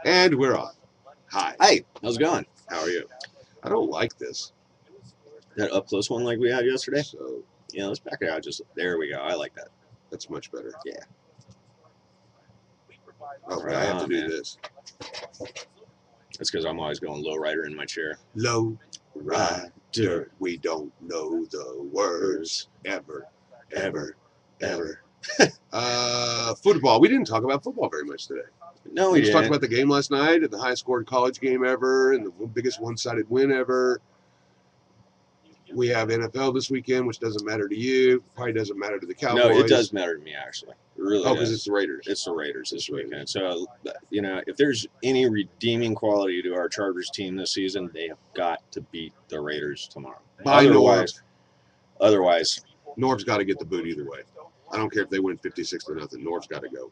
And we're on. Hi. Hey, how's it going? How are you? I don't like this. That up close one like we had yesterday? So Yeah, let's back it out. There we go. I like that. that's much better. Yeah. Okay, I have to do man. this. That's because I'm always going low rider in my chair. Low rider. We don't know the words ever. Football. We didn't talk about football very much today. No, We just talked about the game last night and the highest scored college game ever and the biggest one-sided win ever. We have NFL this weekend, which doesn't matter to you. Probably doesn't matter to the Cowboys. No, it does matter to me, actually. It really does. Because it's the Raiders. It's the Raiders this weekend. So, if there's any redeeming quality to our Chargers team this season, they have got to beat the Raiders tomorrow. Otherwise, Norv's got to get the boot either way. I don't care if they win 56-0. Norv's got to go.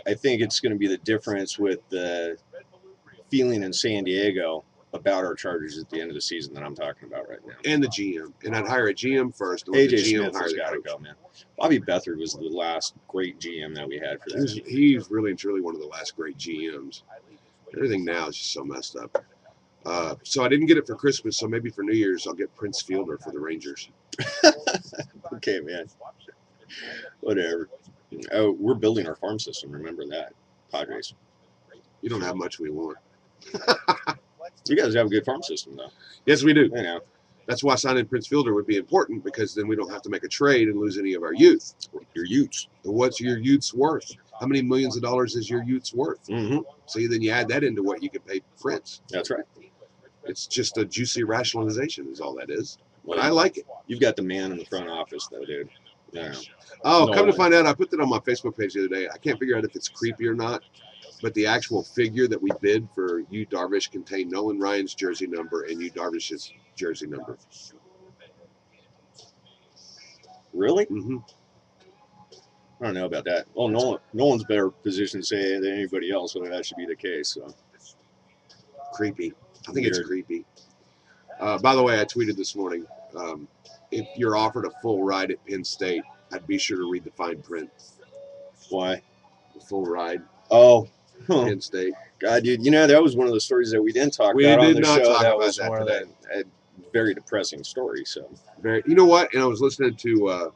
I think it's going to be the difference with the feeling in San Diego about our Chargers at the end of the season that I'm talking about right now. And the GM. And I'd hire a GM first. And AJ Smith has got to go, man. Bobby Beathard was the last great GM that we had for that team. He's really and truly one of the last great GMs. Everything now is just so messed up. So I didn't get it for Christmas, so maybe for New Year's I'll get Prince Fielder for the Rangers. Okay, man. Whatever. Oh, we're building our farm system. Remember that, Padres. You don't have much we want. You guys have a good farm system, though. Yes, we do. You know. That's why signing Prince Fielder would be important, because then we don't have to make a trade and lose any of our youth. Your youths. What's your youth's worth? How many millions of dollars is your youth's worth? Mm-hmm. So then you add that into what you can pay Prince. That's right. It's just a juicy rationalization is all that is. Well, I like it. You've got the man in the front office, though, dude. Yeah. Oh, come to find out, I put that on my Facebook page the other day. I can't figure out if it's creepy or not, but the actual figure that we bid for Yu Darvish contained Nolan Ryan's jersey number and Yu Darvish's jersey number. Really? Mm-hmm. I don't know about that. Well, no one's better positioned to say than anybody else whether that should be the case. So. Creepy. I think it's creepy. By the way, I tweeted this morning, if you're offered a full ride at Penn State, I'd be sure to read the fine print. Why? The full ride. Oh. Penn State. God, dude, that was one of the stories that we didn't talk about on the show. That was one of a very depressing story. So, you know what? And I was listening to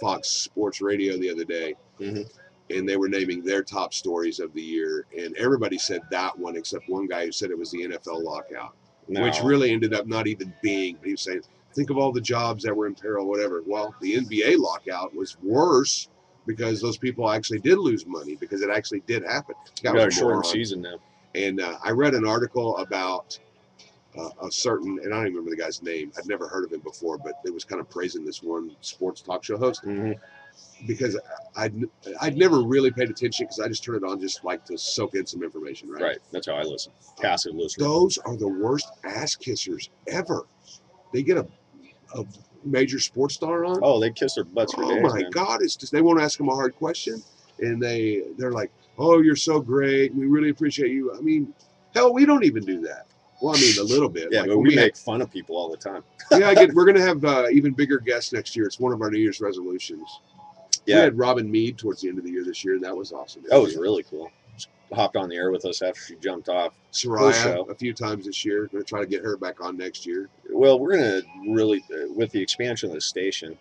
Fox Sports Radio the other day, and they were naming their top stories of the year, and everybody said that one except one guy who said it was the NFL lockout, which really ended up not even being. He was saying, think of all the jobs that were in peril, whatever. Well, the NBA lockout was worse because those people actually did lose money because it actually did happen. We got a shortened season now. And I read an article about a certain, and I don't even remember the guy's name. I'd never heard of him before, but it was kind of praising this one sports talk show host because I'd never really paid attention because I just turn it on just like to soak in some information, right? Right. That's how I listen. Passive listener. Those are the worst ass kissers ever. They get a major sports star on. Oh, they kiss their butts for days. Oh my God! It's just they won't ask them a hard question, and they're like, "Oh, you're so great. We really appreciate you." I mean, hell, we don't even do that. Well, I mean, a little bit. Yeah, like, but we make fun of people all the time. Yeah, we're gonna have even bigger guests next year. It's one of our New Year's resolutions. Yeah, we had Robin Meade towards the end of the year this year. That was awesome. That was really cool. She hopped on the air with us after she jumped off. Soraya a few times this year. Going to try to get her back on next year. Well, we're going to really, with the expansion of the station,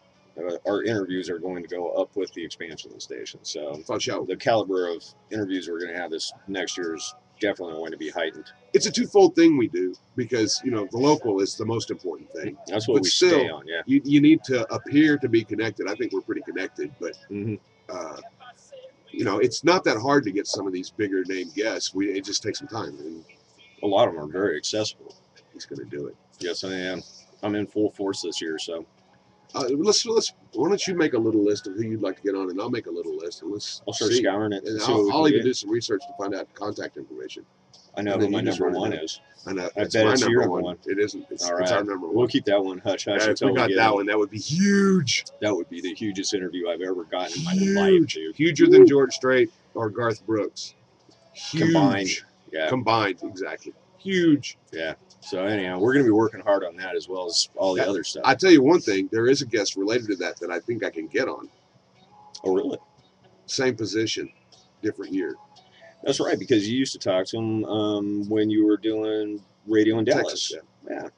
our interviews are going to go up with the expansion of the station. So the caliber of interviews we're going to have this next year is definitely going to be heightened. It's a twofold thing we do because, the local is the most important thing. That's what we stay on, yeah. You need to appear to be connected. I think we're pretty connected, but, it's not that hard to get some of these bigger name guests. It just takes some time. And a lot of them are very accessible. He's going to do it. Yes, I am. I'm in full force this year, so. Why don't you make a little list of who you'd like to get on, and I'll make a little list, and I'll start scouring it. And I'll even do some research to find out contact information. I know who my number one is. I know. I bet it's your number one. It isn't. It's all right. It's our number one. We'll keep that one hush hush. If we got that one, that would be huge. That would be the hugest interview I've ever gotten in my life, dude. Huger than George Strait or Garth Brooks. Huge. Combined. Yeah. Combined, exactly. Huge. Yeah. So anyhow, we're going to be working hard on that as well as all the other stuff. I tell you one thing, there is a guest related to that I think I can get on. Oh, really? Same position, different year. That's right, because you used to talk to him when you were doing radio in Dallas. Texas, yeah.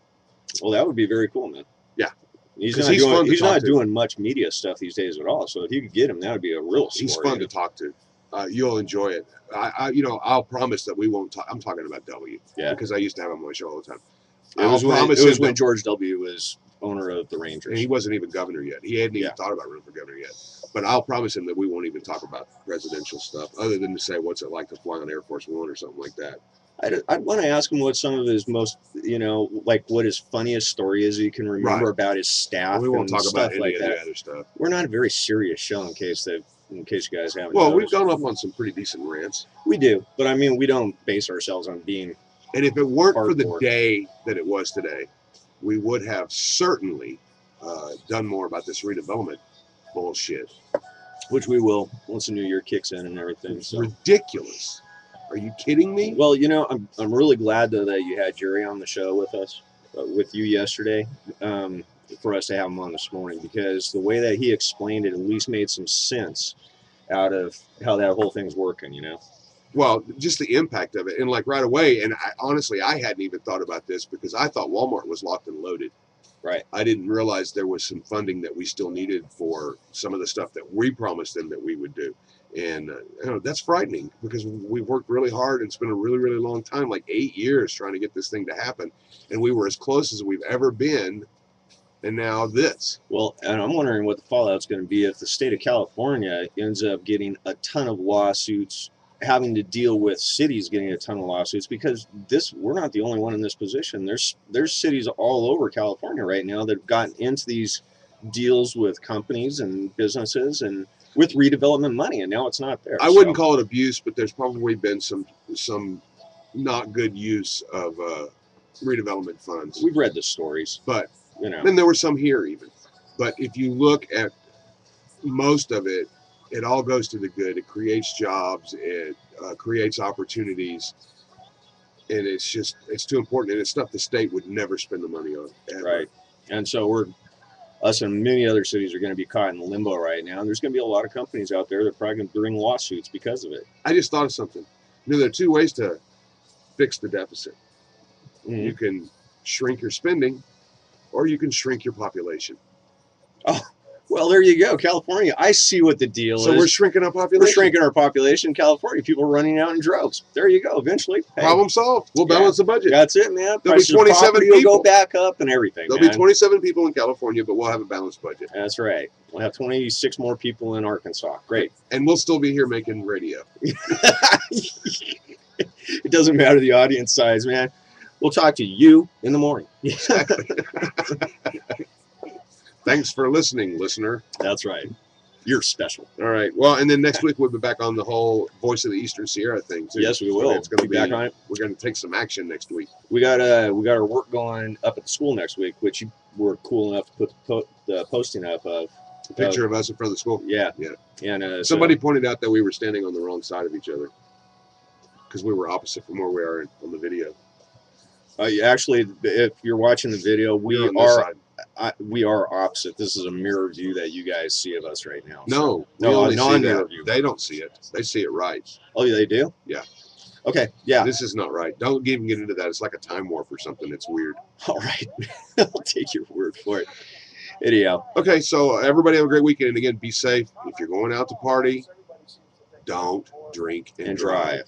Well, that would be very cool, man. Yeah. He's not doing much media stuff these days at all. So if you could get him, that would be a real story. He's fun to talk to. You'll enjoy it. I'll promise that we won't talk. I'm talking about W. Yeah. Because I used to have him on my show all the time. It was when George W. was owner of the Rangers. And he wasn't even governor yet. He hadn't even thought about running for governor yet. But I'll promise him that we won't even talk about presidential stuff other than to say what's it like to fly on Air Force One or something like that. I'd want to ask him what some of his most, like what his funniest story is he can remember about his staff. We won't talk about any like of the other stuff. We're not a very serious show in case you guys haven't. Well, we've gone up on some pretty decent rants. We do, but I mean, we don't base ourselves on being. And if it weren't for the day that it was today, we would have certainly done more about this redevelopment bullshit. Which we will once the new year kicks in and everything. It's ridiculous. Are you kidding me? Well, I'm really glad though that you had Jerry on the show with us, with you yesterday, for us to have him on this morning, because the way that he explained it at least made some sense out of how that whole thing's working, Well, just the impact of it, and like right away, and honestly, I hadn't even thought about this because I thought Walmart was locked and loaded. Right. I didn't realize there was some funding that we still needed for some of the stuff that we promised them that we would do. And that's frightening because we've worked really hard and it's been a really, really long time, like 8 years trying to get this thing to happen. And we were as close as we've ever been. And now this. Well, and I'm wondering what the fallout's going to be if the state of California ends up getting a ton of lawsuits, having to deal with cities getting a ton of lawsuits, because we're not the only one in this position. There's cities all over California right now that have gotten into these deals with companies and businesses and with redevelopment money, and now it's not there. I wouldn't call it abuse, but there's probably been some not good use of redevelopment funds. We've read the stories, but and there were some here even. But if you look at most of it, it all goes to the good. It creates jobs. It creates opportunities. And it's too important. And it's stuff the state would never spend the money on. Ever. Right. And so us and many other cities are going to be caught in limbo right now. And there's going to be a lot of companies out there that are probably going to bring lawsuits because of it. I just thought of something. There are two ways to fix the deficit. Mm-hmm. You can shrink your spending, or you can shrink your population. Oh. Well, there you go, California. I see what the deal is. So we're shrinking our population. We're shrinking our population in California. People are running out in droves. There you go. Eventually, problem solved. We'll balance the budget. That's it, man. There'll be 27 people. Will go back up and everything. There'll be 27 people in California, but we'll have a balanced budget. That's right. We'll have 26 more people in Arkansas. Great. And we'll still be here making radio. It doesn't matter the audience size, man. We'll talk to you in the morning. Exactly. Thanks for listening, listener. That's right. You're special. All right. Well, and then next week we'll be back on the whole Voice of the Eastern Sierra thing too. Yes, we will. So it's going to be back on it. We're going to take some action next week. We got our work going up at the school next week, which you were cool enough to put the posting up of. A picture of us in front of the school. Yeah. Yeah. And somebody pointed out that we were standing on the wrong side of each other because we were opposite from where we are on the video. Actually, if you're watching the video, we are opposite. This is a mirror view that you guys see of us right now. No, non-mirror view. They don't see it. They see it right. Oh, they do? Yeah. Okay, yeah. This is not right. Don't even get into that. It's like a time warp or something. It's weird. All right. I'll take your word for it. Anyhow. Okay, so everybody have a great weekend. And again, be safe. If you're going out to party, don't drink and drive.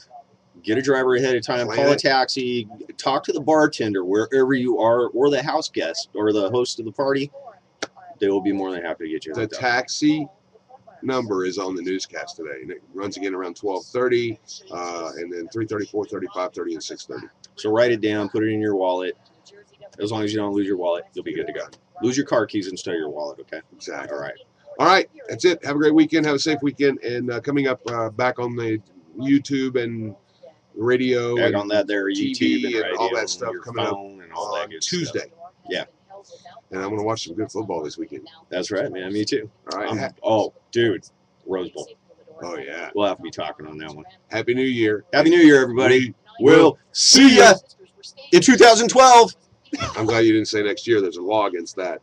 Get a driver ahead of time, call a taxi, talk to the bartender wherever you are, or the house guest, or the host of the party. They will be more than happy to get you hooked up. The taxi number is on the newscast today, and it runs again around 12:30, and then 3:30, 4:30, 5:30, and 6:30. So write it down, put it in your wallet. As long as you don't lose your wallet, you'll be good to go. Lose your car keys instead of your wallet, okay? Exactly. All right, that's it. Have a great weekend. Have a safe weekend. And coming up back on the YouTube and radio and on that there TV YouTube and all that stuff coming up and all that good Tuesday. Stuff. Yeah. And I'm going to watch some good football this weekend. That's right, man. Me too. All right. Oh, dude. Rose Bowl. Oh, yeah. We'll have to be talking on that one. Happy New Year. Happy New Year, everybody. We'll see ya in 2012. I'm glad you didn't say next year. There's a law against that.